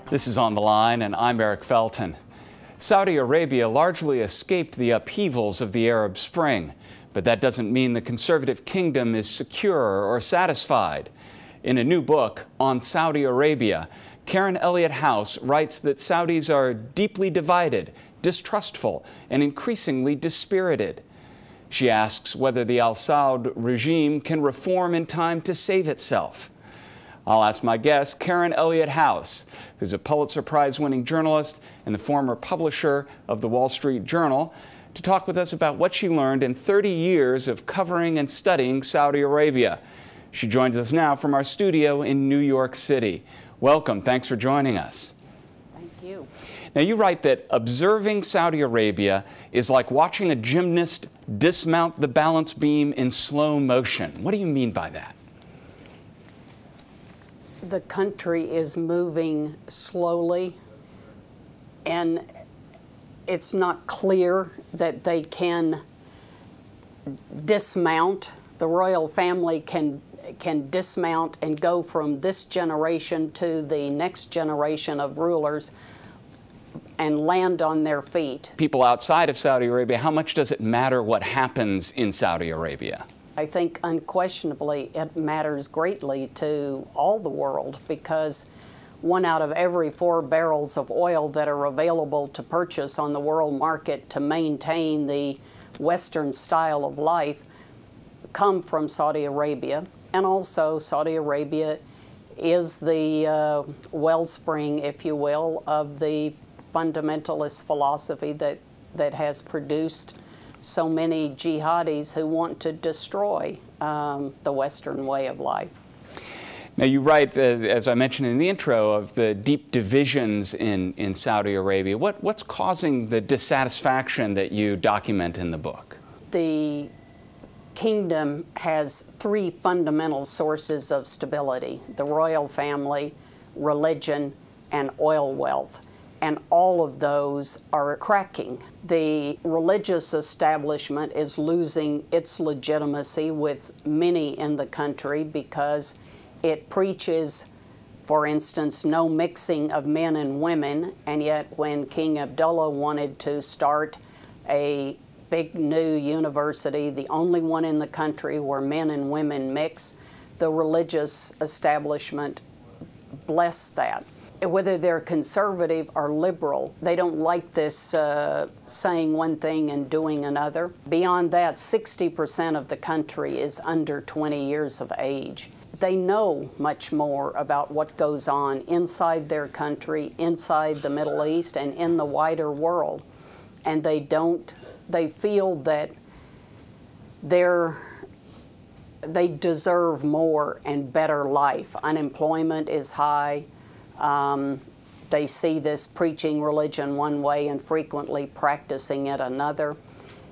This is On the Line, and I'm Eric Felton. Saudi Arabia largely escaped the upheavals of the Arab Spring, but that doesn't mean the conservative kingdom is secure or satisfied. In a new book on Saudi Arabia, Elliott House writes that Saudis are deeply divided, distrustful, and increasingly dispirited. She asks whether the al-Saud regime can reform in time to save itself. I'll ask my guest, Elliott House, who's a Pulitzer Prize-winning journalist and the former publisher of the Wall Street Journal, to talk with us about what she learned in 30 years of covering and studying Saudi Arabia. She joins us now from our studio in New York City. Welcome. Thanks for joining us. Thank you. Now, you write that observing Saudi Arabia is like watching a gymnast dismount the balance beam in slow motion. What do you mean by that? The country is moving slowly, and it's not clear that they can dismount. The royal family can dismount and go from this generation to the next generation of rulers and land on their feet. People outside of Saudi Arabia, how much does it matter what happens in Saudi Arabia? I think unquestionably it matters greatly to all the world, because 1 out of every 4 barrels of oil that are available to purchase on the world market to maintain the Western style of life come from Saudi Arabia. And also Saudi Arabia is the wellspring, if you will, of the fundamentalist philosophy that has produced so many jihadis who want to destroy the Western way of life. Now, you write, as I mentioned in the intro, of the deep divisions in Saudi Arabia. What's causing the dissatisfaction that you document in the book? The kingdom has 3 fundamental sources of stability: the royal family, religion, and oil wealth. And all of those are cracking. The religious establishment is losing its legitimacy with many in the country because it preaches, for instance, no mixing of men and women, and yet when King Abdullah wanted to start a big new university, the only one in the country where men and women mix, the religious establishment blessed that. Whether they're conservative or liberal, they don't like this saying one thing and doing another. Beyond that, 60% of the country is under 20 years of age. They know much more about what goes on inside their country, inside the Middle East, and in the wider world. And they feel that they deserve more and better life. Unemployment is high. They see this preaching religion one way and frequently practicing it another.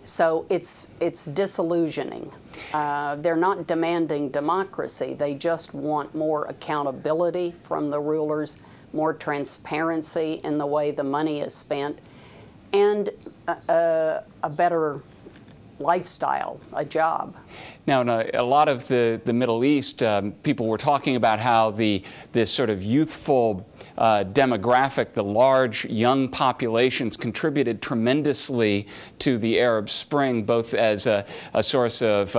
So it's disillusioning. They're not demanding democracy. They just want more accountability from the rulers, more transparency in the way the money is spent, and a better lifestyle, a job. Now, in a lot of the Middle East, people were talking about how this sort of youthful demographic, the large young populations, contributed tremendously to the Arab Spring, both as a source of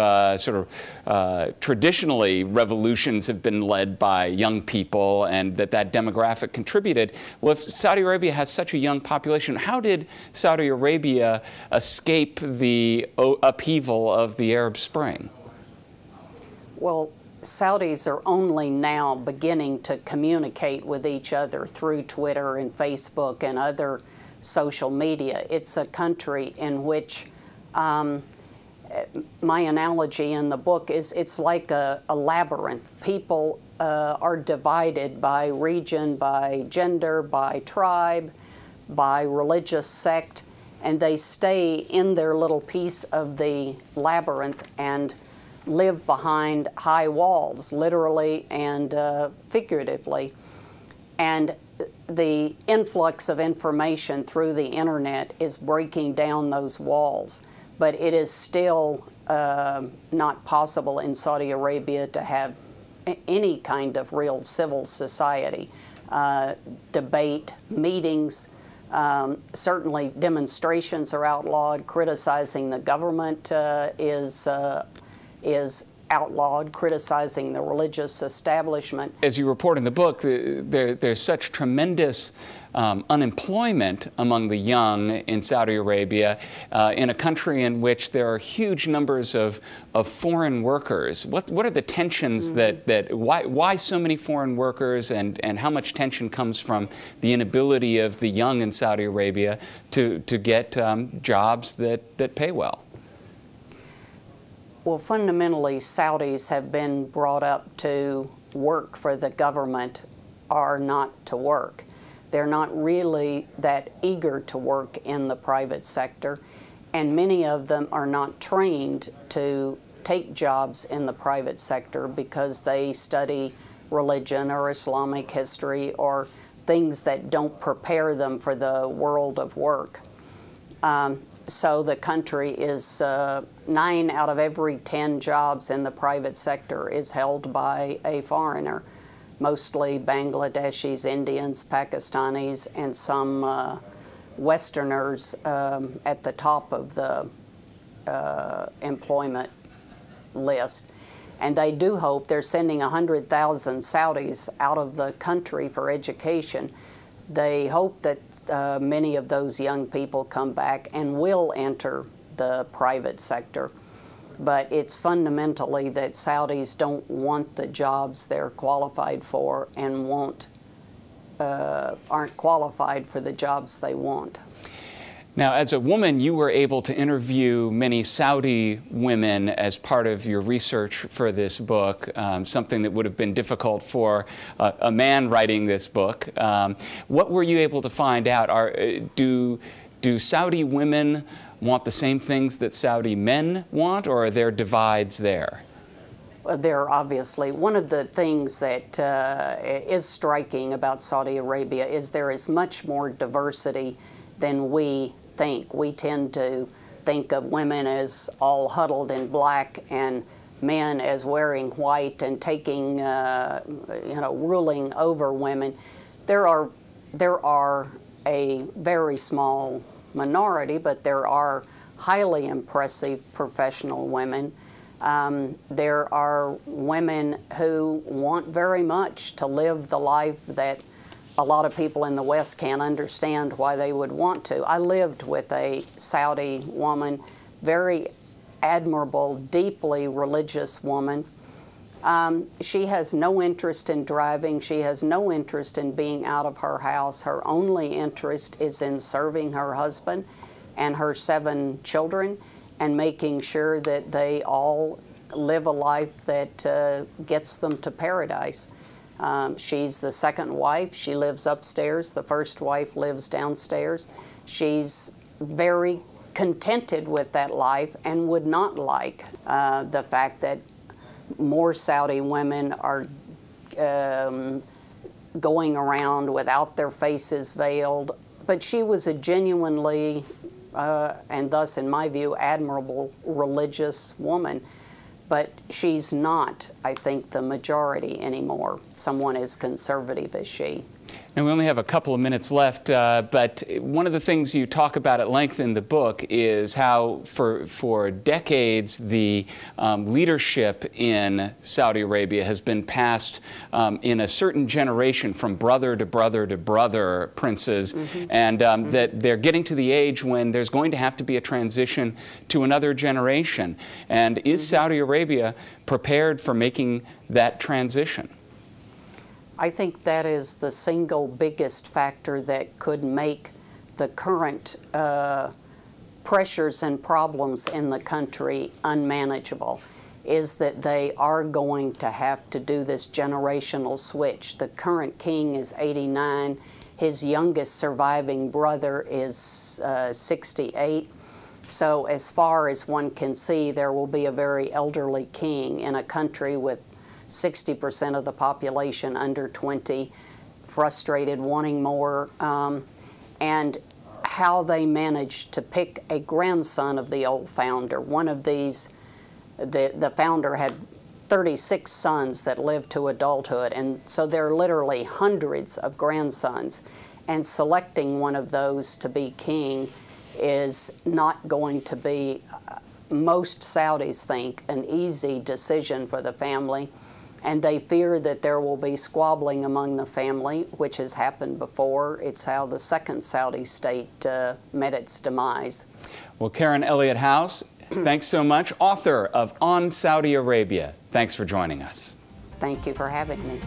traditionally revolutions have been led by young people, and that demographic contributed. Well, if Saudi Arabia has such a young population, how did Saudi Arabia escape the upheaval of the Arab Spring? Well, Saudis are only now beginning to communicate with each other through Twitter and Facebook and other social media. It's a country in which, my analogy in the book is it's like a labyrinth. People are divided by region, by gender, by tribe, by religious sect, and they stay in their little piece of the labyrinth and live behind high walls, literally and figuratively. And the influx of information through the internet is breaking down those walls. But it is still not possible in Saudi Arabia to have any kind of real civil society. debate, meetings. Certainly demonstrations are outlawed. Criticizing the government is outlawed. Criticizing the religious establishment. As you report in the book, there's such tremendous unemployment among the young in Saudi Arabia, in a country in which there are huge numbers of foreign workers. What are the tensions why so many foreign workers, and how much tension comes from the inability of the young in Saudi Arabia to get jobs that pay well? Well, fundamentally, Saudis have been brought up to work for the government or not to work. They're not really that eager to work in the private sector, and many of them are not trained to take jobs in the private sector because they study religion or Islamic history or things that don't prepare them for the world of work. So the country is 9 out of every 10 jobs in the private sector is held by a foreigner, mostly Bangladeshis, Indians, Pakistanis, and some Westerners at the top of the employment list. And they do hope, they're sending 100,000 Saudis out of the country for education. They hope that many of those young people come back and will enter the private sector. But it's fundamentally that Saudis don't want the jobs they're qualified for and aren't qualified for the jobs they want. Now, as a woman, you were able to interview many Saudi women as part of your research for this book, something that would have been difficult for a man writing this book. What were you able to find out? Do Saudi women want the same things that Saudi men want, or are there divides there? There are obviously. One of the things that is striking about Saudi Arabia is there is much more diversity than we think. We tend to think of women as all huddled in black and men as wearing white and taking, ruling over women. There are a very small minority, but there are highly impressive professional women. There are women who want very much to live the life that a lot of people in the West can't understand why they would want to. I lived with a Saudi woman, very admirable, deeply religious woman. She has no interest in driving. She has no interest in being out of her house. Her only interest is in serving her husband and her 7 children and making sure that they all live a life that gets them to paradise. She's the second wife. She lives upstairs. The first wife lives downstairs. She's very contented with that life and would not like the fact that more Saudi women are going around without their faces veiled. But she was a genuinely, and thus in my view, admirable religious woman. But she's not, I think, the majority anymore, someone as conservative as she. Now, we only have a couple of minutes left, but one of the things you talk about at length in the book is how for decades the leadership in Saudi Arabia has been passed in a certain generation from brother to brother to brother, princes, and that they're getting to the age when there's going to have to be a transition to another generation. And is Saudi Arabia prepared for making that transition? I think that is the single biggest factor that could make the current pressures and problems in the country unmanageable, is that they are going to have to do this generational switch. The current king is 89. His youngest surviving brother is 68. So as far as one can see, there will be a very elderly king in a country with 60% of the population under 20, frustrated, wanting more, and how they managed to pick a grandson of the old founder. One of these, the founder had 36 sons that live to adulthood, and so there are literally hundreds of grandsons. And selecting one of those to be king is not going to be, most Saudis think, an easy decision for the family. And they fear that there will be squabbling among the family, which has happened before. It's how the second Saudi state met its demise. Well, Karen Elliott House, thanks so much. Author of On Saudi Arabia. Thanks for joining us. Thank you for having me.